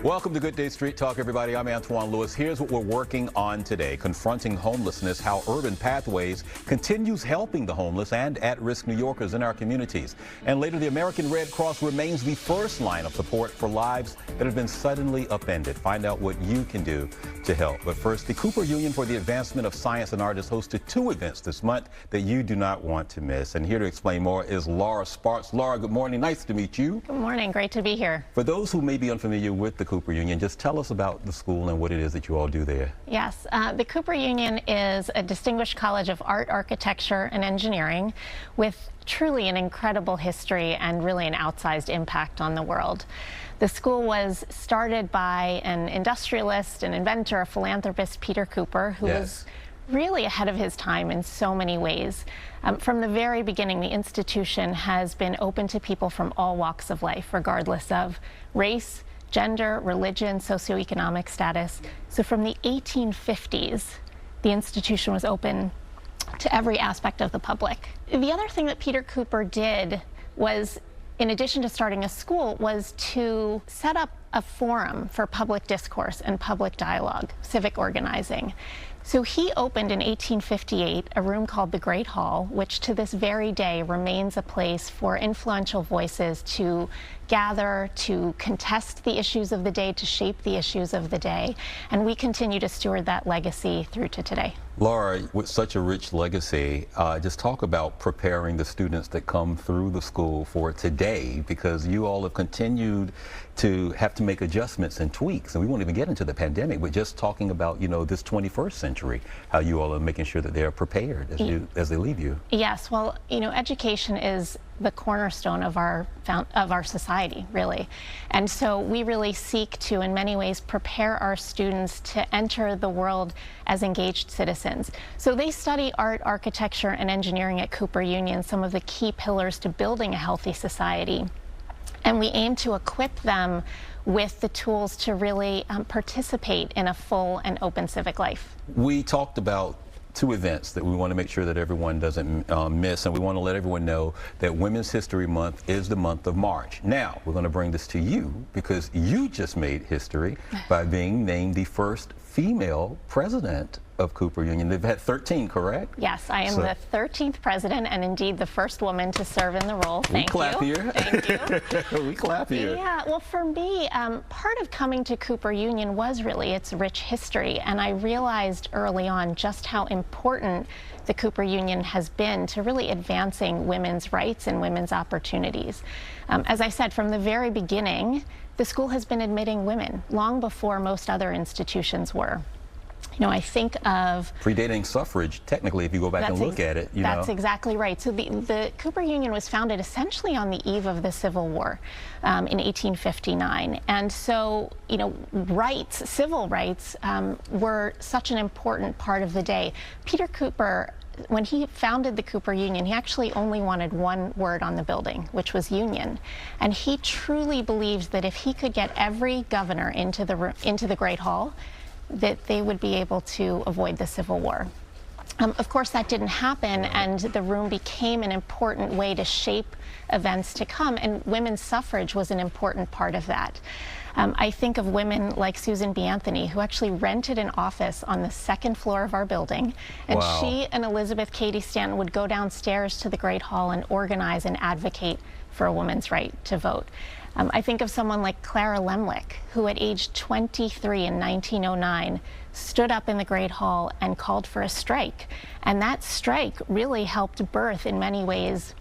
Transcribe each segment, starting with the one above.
Welcome to Good Day Street Talk, everybody. I'm Antwan Lewis. Here's what we're working on today: confronting homelessness, how Urban Pathways continues helping the homeless and at-risk New Yorkers in our communities. And later, the American Red Cross remains the first line of support for lives that have been suddenly upended. Find out what you can do to help. But first, the Cooper Union for the Advancement of Science and Art has hosted two events this month that you do not want to miss. And here to explain more is Laura Sparks. Laura, good morning. Nice to meet you. Good morning. Great to be here. For those who may be unfamiliar with the Cooper Union, just tell us about the school and what it is that you all do there. Yes, the Cooper Union is a distinguished college of art, architecture, and engineering with truly an incredible history and really an outsized impact on the world. The school was started by an industrialist, an inventor, a philanthropist, Peter Cooper, who was really ahead of his time in so many ways. From the very beginning, the institution has been open to people from all walks of life, regardless of race, gender, religion, socioeconomic status. So from the 1850s, the institution was open to every aspect of the public. The other thing that Peter Cooper did was, in addition to starting a school, was to set up a forum for public discourse and public dialogue, civic organizing. So he opened in 1858 a room called the Great Hall, which to this very day remains a place for influential voices to gather, to contest the issues of the day, to shape the issues of the day. And we continue to steward that legacy through to today. Laura, with such a rich legacy, just talk about preparing the students that come through the school for today, because you all have continued to have to make adjustments and tweaks, and we won't even get into the pandemic, but just talking about, you know, this 21st century, how you all are making sure that they are prepared as they leave you. Yes, well, you know, education is the cornerstone of our society, really. And so we really seek to, in many ways, prepare our students to enter the world as engaged citizens. So they study art, architecture, and engineering at Cooper Union, some of the key pillars to building a healthy society. And we aim to equip them with the tools to really participate in a full and open civic life. We talked about two events that we want to make sure that everyone doesn't miss, and we want to let everyone know that Women's History Month is the month of March. Now, we're going to bring this to you because you just made history by being named the first female president of Cooper Union. They've had 13, correct? Yes, I am the 13th president and indeed the first woman to serve in the role. Thank you. We clap here. Thank you. We clap here. Yeah, well, for me, part of coming to Cooper Union was really its rich history, and I realized early on just how important the Cooper Union has been to really advancing women's rights and women's opportunities. As I said, from the very beginning, the school has been admitting women long before most other institutions were. You know, I think of predating suffrage, technically, if you go back and look at it. That's exactly right. So the Cooper Union was founded essentially on the eve of the Civil War in 1859. And so, you know, rights, civil rights, were such an important part of the day. Peter Cooper, when he founded the Cooper Union, he actually only wanted one word on the building, which was union. And he truly believed that if he could get every governor into the Great Hall, that they would be able to avoid the Civil War. Of course, that didn't happen, and the room became an important way to shape events to come, and women's suffrage was an important part of that. I think of women like Susan B. Anthony, who actually rented an office on the second floor of our building, and she and Elizabeth Cady Stanton would go downstairs to the Great Hall and organize and advocate for a woman's right to vote. I think of someone like Clara Lemlich, who at age 23 in 1909 stood up in the Great Hall and called for a strike. And that strike really helped birth, in many ways,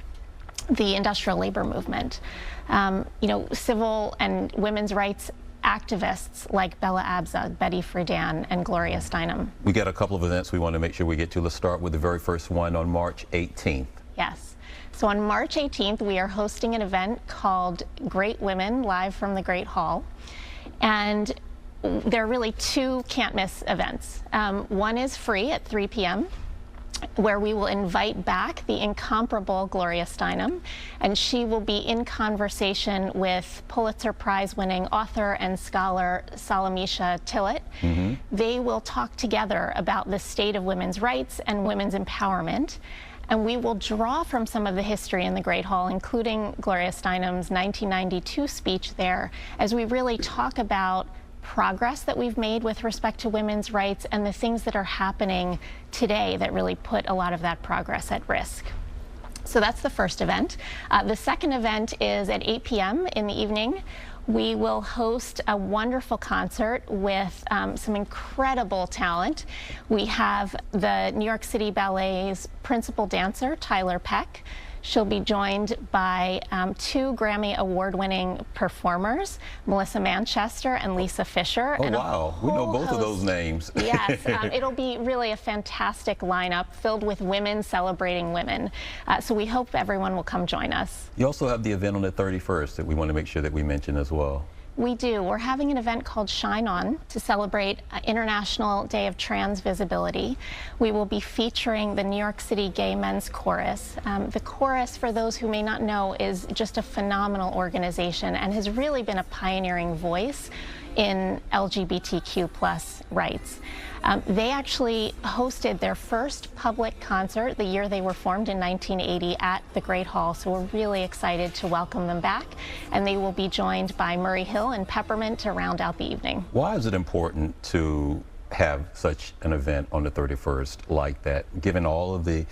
the industrial labor movement. You know, civil and women's rights activists like Bella Abzug, Betty Friedan, and Gloria Steinem. We got a couple of events we want to make sure we get to. Let's start with the very first one on March 18th. Yes. So on March 18th, we are hosting an event called Great Women, live from the Great Hall. And there are really two can't-miss events. One is free at 3 p.m., where we will invite back the incomparable Gloria Steinem, and she will be in conversation with Pulitzer Prize-winning author and scholar Salamisha Tillett. They will talk together about the state of women's rights and women's empowerment. and we will draw from some of the history in the Great Hall, including Gloria Steinem's 1992 speech there, as we really talk about progress that we've made with respect to women's rights and the things that are happening today that really put a lot of that progress at risk. So that's the first event. The second event is at 8 p.m. in the evening. We will host a wonderful concert with some incredible talent. We have the New York City Ballet's principal dancer, Tyler Peck. She'll be joined by 2 Grammy Award-winning performers, Melissa Manchester and Lisa Fisher. Oh, wow. We know both of those names. Yes. It'll be really a fantastic lineup filled with women celebrating women. So we hope everyone will come join us. You also have the event on the 31st that we want to make sure that we mention as well. We do. We're having an event called Shine On to celebrate International Day of Trans Visibility. We will be featuring the New York City Gay Men's Chorus. The Chorus, for those who may not know, is just a phenomenal organization and has really been a pioneering voice in LGBTQ+ rights. They actually hosted their first public concert the year they were formed in 1980 at the Great Hall, so we're really excited to welcome them back, and they will be joined by Murray Hill and Peppermint to round out the evening. Why is it important to have such an event on the 31st like that, given all of the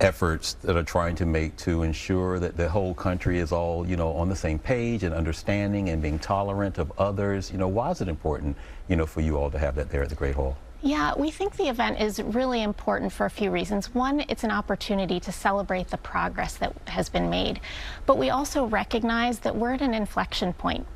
efforts that are trying to make to ensure that the whole country is all, on the same page and understanding and being tolerant of others? Why is it important, for you all to have that there at the Great Hall? Yeah, we think the event is really important for a few reasons. One, it's an opportunity to celebrate the progress that has been made, but we also recognize that we're at an inflection point.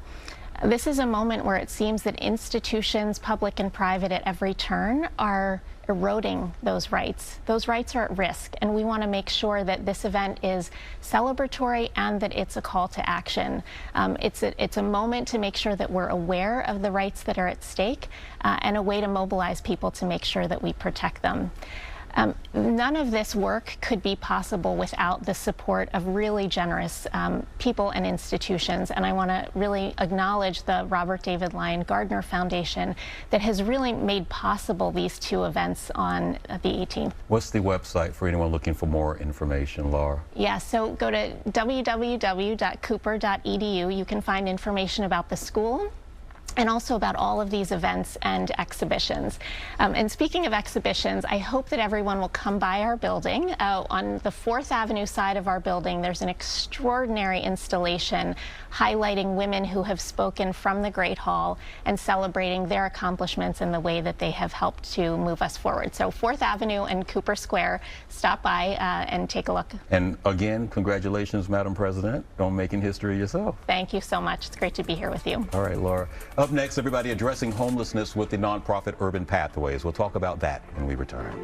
This is a moment where it seems that institutions, public and private, at every turn are eroding those rights. Those rights are at risk, and we want to make sure that this event is celebratory and that it's a call to action. It's a moment to make sure that we're aware of the rights that are at stake and a way to mobilize people to make sure that we protect them. None of this work could be possible without the support of really generous people and institutions, and I want to really acknowledge the Robert David Lyon Gardner Foundation that has really made possible these 2 events on the 18th. What's the website for anyone looking for more information, Laura? Yeah, so go to www.cooper.edu. You can find information about the school and also about all of these events and exhibitions. And speaking of exhibitions, I hope that everyone will come by our building. On the 4th Avenue side of our building, there's an extraordinary installation highlighting women who have spoken from the Great Hall and celebrating their accomplishments and the way that they have helped to move us forward. So 4th Avenue and Cooper Square, stop by and take a look. And again, congratulations, Madam President, on making history yourself. Thank you so much. It's great to be here with you. All right, Laura. Up next, everybody, addressing homelessness with the nonprofit Urban Pathways. We'll talk about that when we return.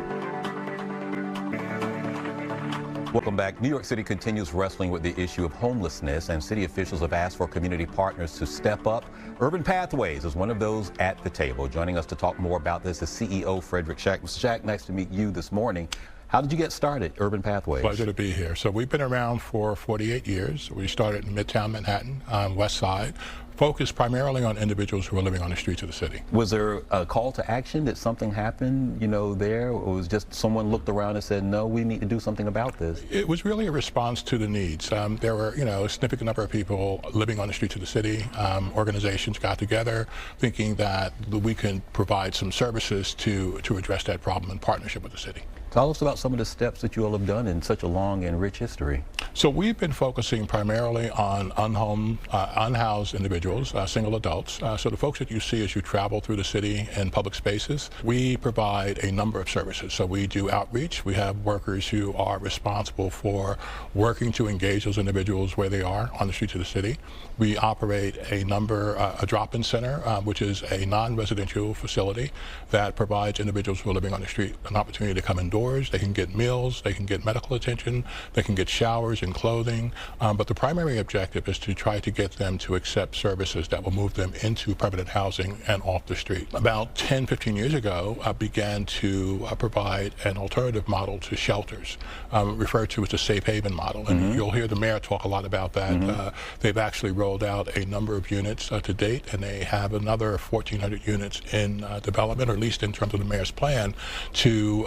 Welcome back. New York City continues wrestling with the issue of homelessness, and city officials have asked for community partners to step up. Urban Pathways is one of those at the table. Joining us to talk more about this is CEO Frederick Shack. Mr. Shack, nice to meet you this morning. How did you get started, Urban Pathways? Pleasure to be here. So we've been around for 48 years. We started in Midtown Manhattan, West Side, focused primarily on individuals who are living on the streets of the city. Was there a call to action? Did something happen, there? Or was just someone looked around and said, no, we need to do something about this? It was really a response to the needs. There were, a significant number of people living on the streets of the city. Organizations got together thinking that we can provide some services to address that problem in partnership with the city. Tell us about some of the steps that you all have done in such a long and rich history. So we've been focusing primarily on unhoused individuals, single adults. So the folks that you see as you travel through the city in public spaces, we provide a number of services. So we do outreach. We have workers who are responsible for working to engage those individuals where they are on the streets of the city. We operate a drop-in center, which is a non-residential facility that provides individuals who are living on the street an opportunity to come indoors. They can get meals, they can get medical attention, they can get showers and clothing, but the primary objective is to try to get them to accept services that will move them into permanent housing and off the street. About 10, 15 years ago, I began to provide an alternative model to shelters, referred to as the safe haven model, and you'll hear the mayor talk a lot about that. They've actually rolled out a number of units to date, and they have another 1,400 units in development, or at least in terms of the mayor's plan, to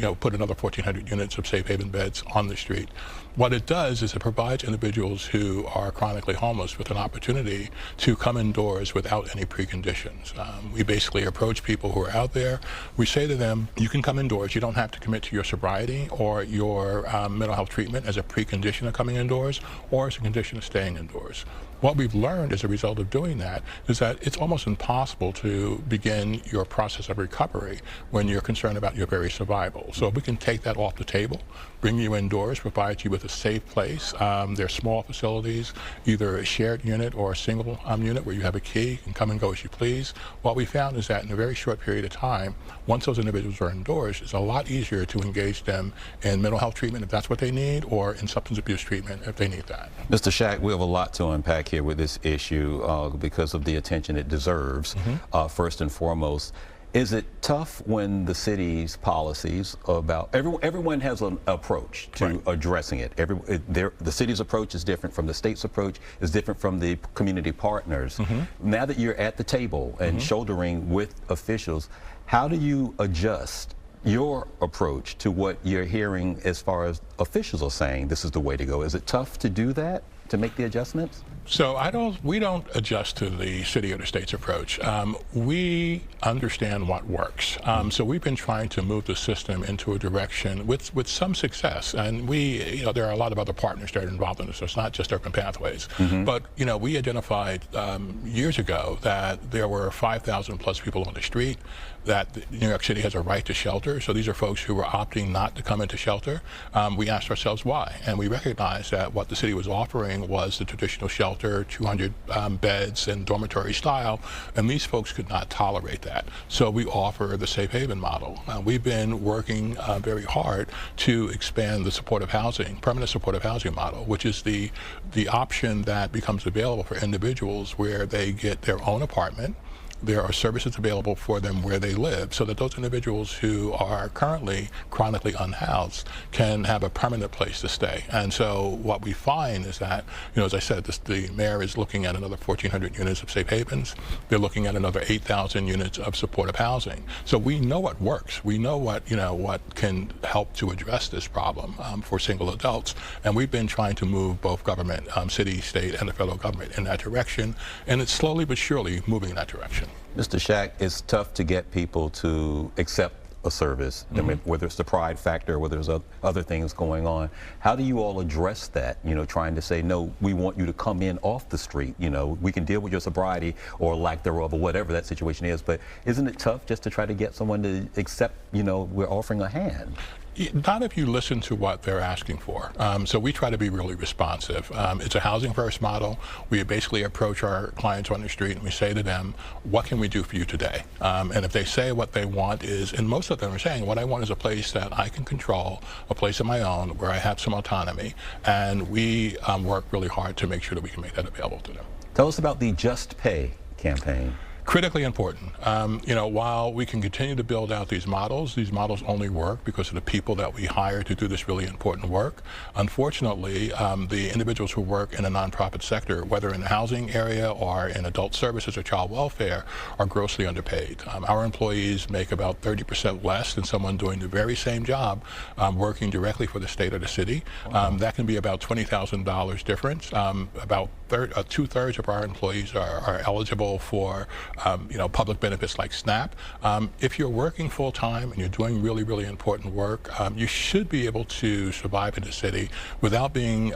put another 1,400 units of safe haven beds on the street. What it does is it provides individuals who are chronically homeless with an opportunity to come indoors without any preconditions. We basically approach people who are out there. We say to them, you can come indoors. You don't have to commit to your sobriety or your mental health treatment as a precondition of coming indoors or as a condition of staying indoors. What we've learned as a result of doing that is that it's almost impossible to begin your process of recovery when you're concerned about your very survival. So if we can take that off the table, bring you indoors, provide you with a safe place. They're small facilities, either a shared unit or a single unit where you have a key and come and go as you please. What we found is that in a very short period of time, once those individuals are indoors, it's a lot easier to engage them in mental health treatment if that's what they need, or in substance abuse treatment if they need that. Mr. Shack, we have a lot to unpack here with this issue because of the attention it deserves. First and foremost, is it tough when the city's policies about everyone has an approach to addressing it? The city's approach is different from the state's approach, is different from the community partners. Now that you're at the table and shouldering with officials, how do you adjust your approach to what you're hearing as far as officials are saying this is the way to go? Is it tough to do that, to make the adjustments? So we don't adjust to the city or the state's approach. We understand what works. So we've been trying to move the system into a direction with some success. And there are a lot of other partners that are involved in this. So it's not just Urban Pathways. But we identified years ago that there were 5,000 plus people on the street, that New York City has a right to shelter. So these are folks who were opting not to come into shelter. We asked ourselves why, and we recognized that what the city was offering was the traditional shelter, 200 beds and dormitory style, and these folks could not tolerate that. So we offer the safe haven model. We've been working very hard to expand the supportive housing, permanent supportive housing model, which is the option that becomes available for individuals where they get their own apartment. There are services available for them where they live, so that those individuals who are currently chronically unhoused can have a permanent place to stay. And so what we find is that, as I said, the mayor is looking at another 1,400 units of safe havens. They're looking at another 8,000 units of supportive housing. So we know what works. We know what can help to address this problem for single adults. And we've been trying to move both government, city, state, and the federal government in that direction. And it's slowly but surely moving in that direction. Mr. Shack, it's tough to get people to accept a service, I mean, whether it's the pride factor, whether there's other things going on. How do you all address that, trying to say, no, we want you to come in off the street, we can deal with your sobriety or lack thereof or whatever that situation is, but isn't it tough just to try to get someone to accept, we're offering a hand? Not if you listen to what they're asking for. So we try to be really responsive. It's a housing first model. We basically approach our clients on the street and we say to them, what can we do for you today? And if they say what they want is, and most of them are saying, what I want is a place that I can control, a place of my own where I have some autonomy. And we work really hard to make sure that we can make that available to them. Tell us about the Just Pay campaign. Critically important. While we can continue to build out these models only work because of the people that we hire to do this really important work. Unfortunately, the individuals who work in the nonprofit sector, whether in the housing area or in adult services or child welfare, are grossly underpaid. Our employees make about 30% less than someone doing the very same job working directly for the state or the city. That can be about $20,000 difference. About two-thirds of our employees are eligible for public benefits like SNAP. If you're working full-time and you're doing really, really important work, you should be able to survive in the city without being,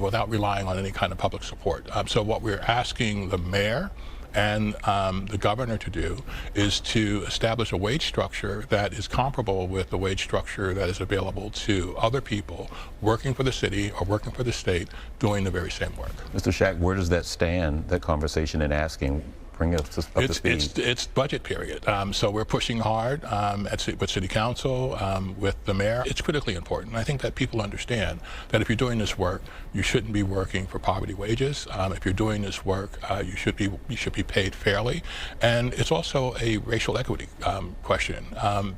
without relying on any kind of public support. So what we're asking the mayor and the governor to do is to establish a wage structure that is comparable with the wage structure that is available to other people working for the city or working for the state doing the very same work. Mr. Shack, where does that stand, that conversation, in asking? Bring it up to speed. It's budget period. So we're pushing hard with City Council, with the mayor. It's critically important. I think that people understand that if you're doing this work, you shouldn't be working for poverty wages. If you're doing this work, you should be paid fairly. And it's also a racial equity question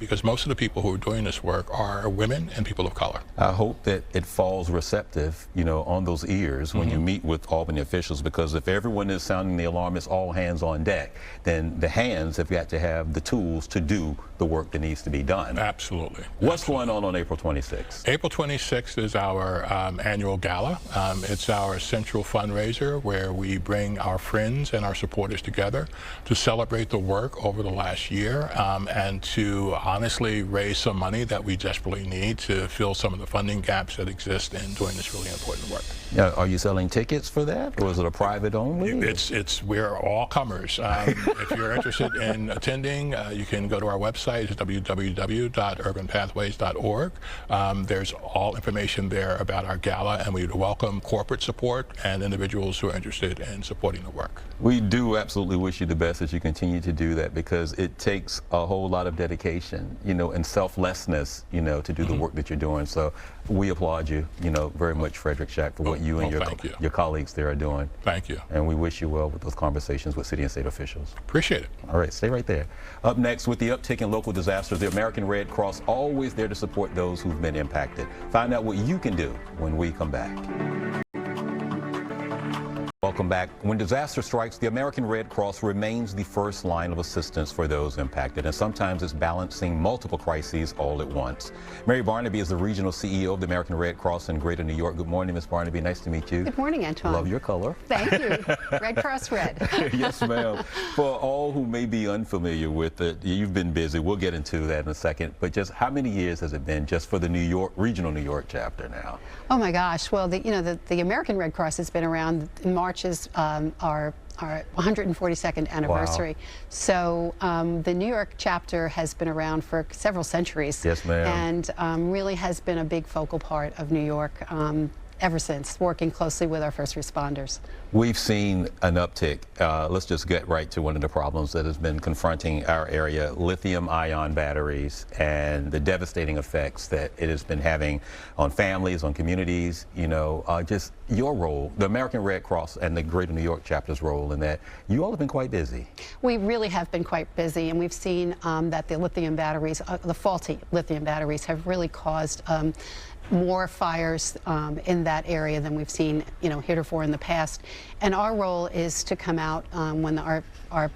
because most of the people who are doing this work are women and people of color. I hope that it falls receptive, on those ears when you meet with Albany officials, because if everyone is sounding the alarm, it's all hands on on deck, then the hands have got to have the tools to do the work that needs to be done. Absolutely. What's going on April 26th? April 26th is our annual gala. It's our central fundraiser where we bring our friends and our supporters together to celebrate the work over the last year and to honestly raise some money that we desperately need to fill some of the funding gaps that exist in doing this really important work. Are you selling tickets for that, or is it a private only? We're all comers. If you're interested in attending, you can go to our website. It's www.urbanpathways.org. There's all information there about our gala, and we welcome corporate support and individuals who are interested in supporting the work. We do absolutely wish you the best as you continue to do that, because it takes a whole lot of dedication, and selflessness, to do the work that you're doing. So we applaud you, very much, Frederick Shack, for what you and your colleagues there are doing. Thank you. And we wish you well with those conversations with city and state officials. Appreciate it. All right, stay right there. Up next, with the uptick in local disasters, the American Red Cross always there to support those who've been impacted. Find out what you can do when we come back. Welcome back. When disaster strikes, the American Red Cross remains the first line of assistance for those impacted, and sometimes it's balancing multiple crises all at once. Mary Barnaby is the regional CEO of the American Red Cross in Greater New York. Good morning, Ms. Barnaby. Nice to meet you. Good morning, Antwan. Love your color. Thank you. Red Cross Red. Yes, ma'am. For all who may be unfamiliar with it, you've been busy. We'll get into that in a second. But just how many years has it been just for the regional New York chapter now? Oh my gosh. Well, the American Red Cross has been around. In March is our 142nd anniversary. Wow. So the New York chapter has been around for several centuries. Yes, ma'am. And really has been a big focal part of New York ever since, working closely with our first responders. We've seen an uptick. Let's just get right to one of the problems that has been confronting our area, lithium ion batteries, and the devastating effects that it has been having on families, on communities. Just your role, the American Red Cross and the Greater New York chapter's role in that. You all have been quite busy. We really have been quite busy, and we've seen that the lithium batteries, the faulty lithium batteries, have really caused more fires in that area than we've seen, heretofore in the past. And our role is to come out when our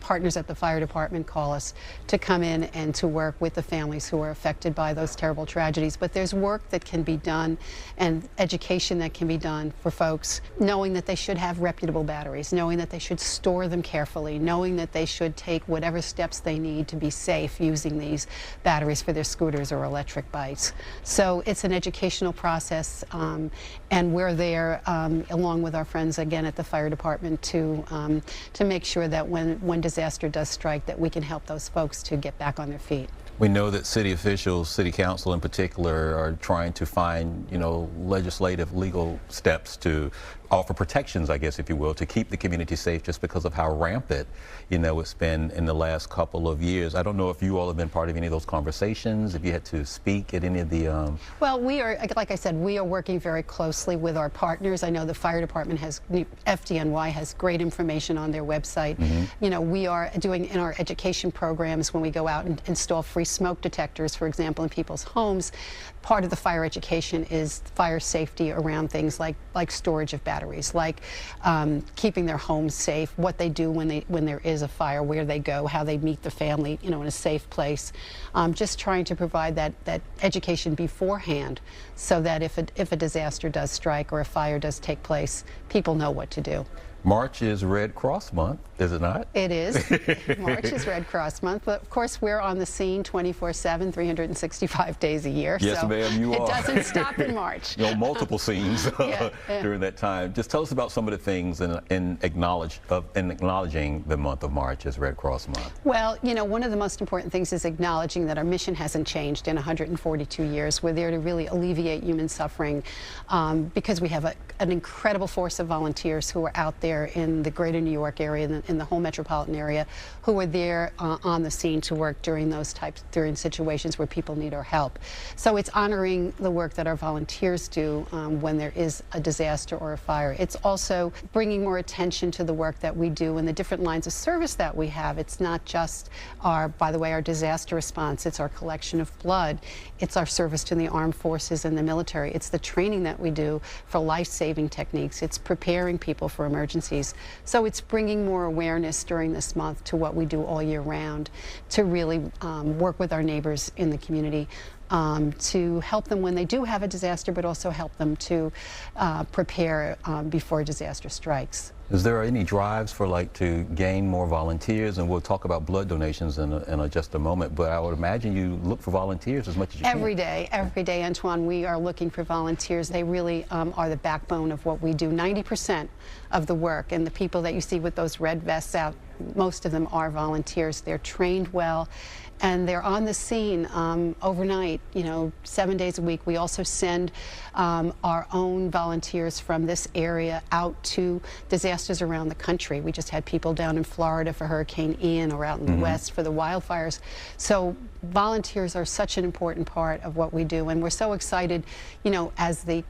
partners at the fire department call us to come in and to work with the families who are affected by those terrible tragedies. But there's work that can be done and education that can be done for folks, knowing that they should have reputable batteries, knowing that they should store them carefully, knowing that they should take whatever steps they need to be safe using these batteries for their scooters or electric bikes. So it's an educational process, and we're there along with our friends again at the fire department to make sure that when disaster does strike, that we can help those folks to get back on their feet. We know that city officials, city council in particular, are trying to find, legislative, legal steps to offer protections, I guess, if you will, to keep the community safe just because of how rampant, it's been in the last couple of years. I don't know if you all have been part of any of those conversations, if you had to speak at any of the... Well, we are, like I said, we are working very closely with our partners. I know the fire department FDNY has great information on their website. Mm-hmm. We are doing in our education programs when we go out and install free smoke detectors, for example, in people's homes. Part of the fire education is fire safety around things like storage of batteries, like keeping their homes safe, what they do when there is a fire, where they go, how they meet the family, in a safe place. Just trying to provide that education beforehand, so that if a disaster does strike or a fire does take place, people know what to do. March is Red Cross Month, is it not? It is. March is Red Cross Month, but of course we're on the scene 24/7, 365 days a year. Yes, so ma'am, you are. It doesn't stop in March. Multiple scenes during that time. Just tell us about some of the things in acknowledging the month of March as Red Cross Month. Well, one of the most important things is acknowledging that our mission hasn't changed in 142 years. We're there to really alleviate human suffering because we have an incredible force of volunteers who are out there in the Greater New York area, in the whole metropolitan area, who are there on the scene to work during situations where people need our help. So it's honoring the work that our volunteers do when there is a disaster or a fire. It's also bringing more attention to the work that we do and the different lines of service that we have. It's not just our disaster response, it's our collection of blood, it's our service to the armed forces and the military, it's the training that we do for life-saving techniques, it's preparing people for emergency agencies. So it's bringing more awareness during this month to what we do all year round to really work with our neighbors in the community to help them when they do have a disaster, but also help them to prepare before a disaster strikes. Is there any drives for to gain more volunteers? And we'll talk about blood donations in just a moment, but I would imagine you look for volunteers as much as you can. Every day, Antwan, we are looking for volunteers. They really are the backbone of what we do. 90% of the work, and the people that you see with those red vests out, most of them are volunteers. They're trained well, and they're on the scene overnight, 7 days a week. We also send our own volunteers from this area out to disasters around the country. We just had people down in Florida for Hurricane Ian, or out in the West for the wildfires. So volunteers are such an important part of what we do, and we're so excited, as the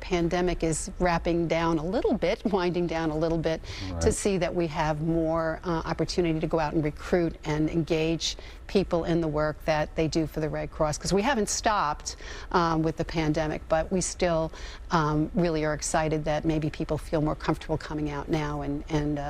pandemic is wrapping down a little bit, winding down a little bit, to see that we have more opportunity to go out and recruit and engage people in the work that they do for the Red Cross, because we haven't stopped with the pandemic, but we still really are excited that maybe people feel more comfortable coming out now and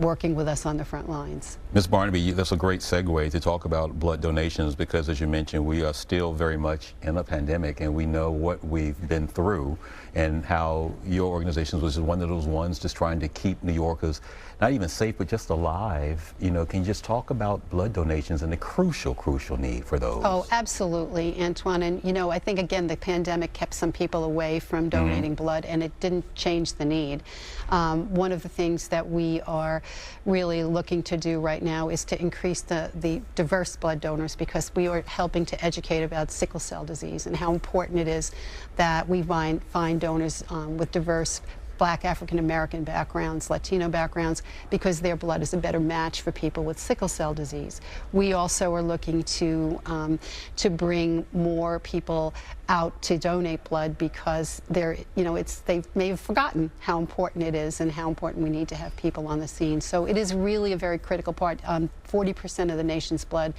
working with us on the front lines. Ms. Barnaby, that's a great segue to talk about blood donations, because as you mentioned, we are still very much in a pandemic, and we know what we've been through and how your organization was one of those ones just trying to keep New Yorkers not even safe, but just alive. Can you just talk about blood donations and the crucial need for those? Oh, absolutely, Antwan. And, I think, again, the pandemic kept some people away from donating blood, and it didn't change the need. One of the things that we are really looking to do right now is to increase the diverse blood donors, because we are helping to educate about sickle cell disease and how important it is that we find donors with diverse Black, African American backgrounds, Latino backgrounds, because their blood is a better match for people with sickle cell disease. We also are looking to bring more people out to donate blood, because they may have forgotten how important it is and how important we need to have people on the scene. So it is really a very critical part. 40% of the nation's blood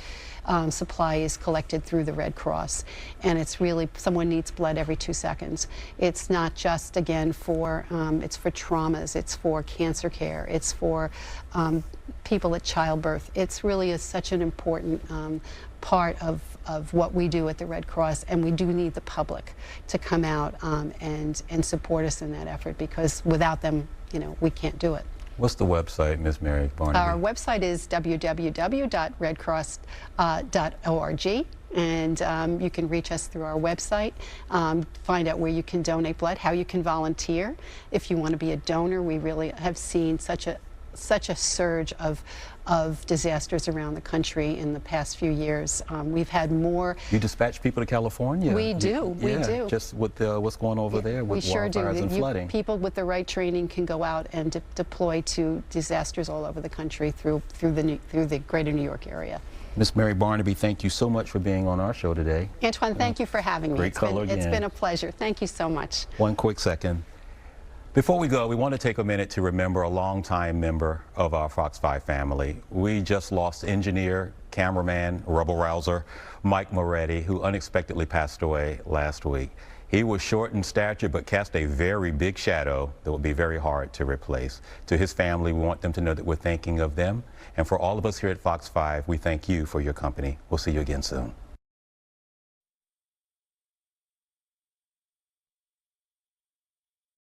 supply is collected through the Red Cross, and it's really, someone needs blood every 2 seconds. It's not just, again, it's for traumas, it's for cancer care, it's for people at childbirth. It's really such an important part of what we do at the Red Cross, and we do need the public to come out and support us in that effort, because without them, we can't do it. What's the website, Ms. Mary Barnaby? Our website is www.redcross.org. And you can reach us through our website, find out where you can donate blood, how you can volunteer. If you want to be a donor, we really have seen such a surge of disasters around the country in the past few years. We've had more. You dispatch people to California? We do. We do. Just with what's going on over there with wildfires and flooding. People with the right training can go out and deploy to disasters all over the country through the greater New York area. Ms. Mary Barnaby, thank you so much for being on our show today. Antwan, thank you for having me. Great color again. It's been a pleasure. Thank you so much. One quick second. Before we go, we want to take a minute to remember a longtime member of our Fox 5 family. We just lost engineer, cameraman, rebel-rouser Mike Moretti, who unexpectedly passed away last week. He was short in stature, but cast a very big shadow that would be very hard to replace. To his family, we want them to know that we're thinking of them. And for all of us here at Fox 5, we thank you for your company. We'll see you again soon.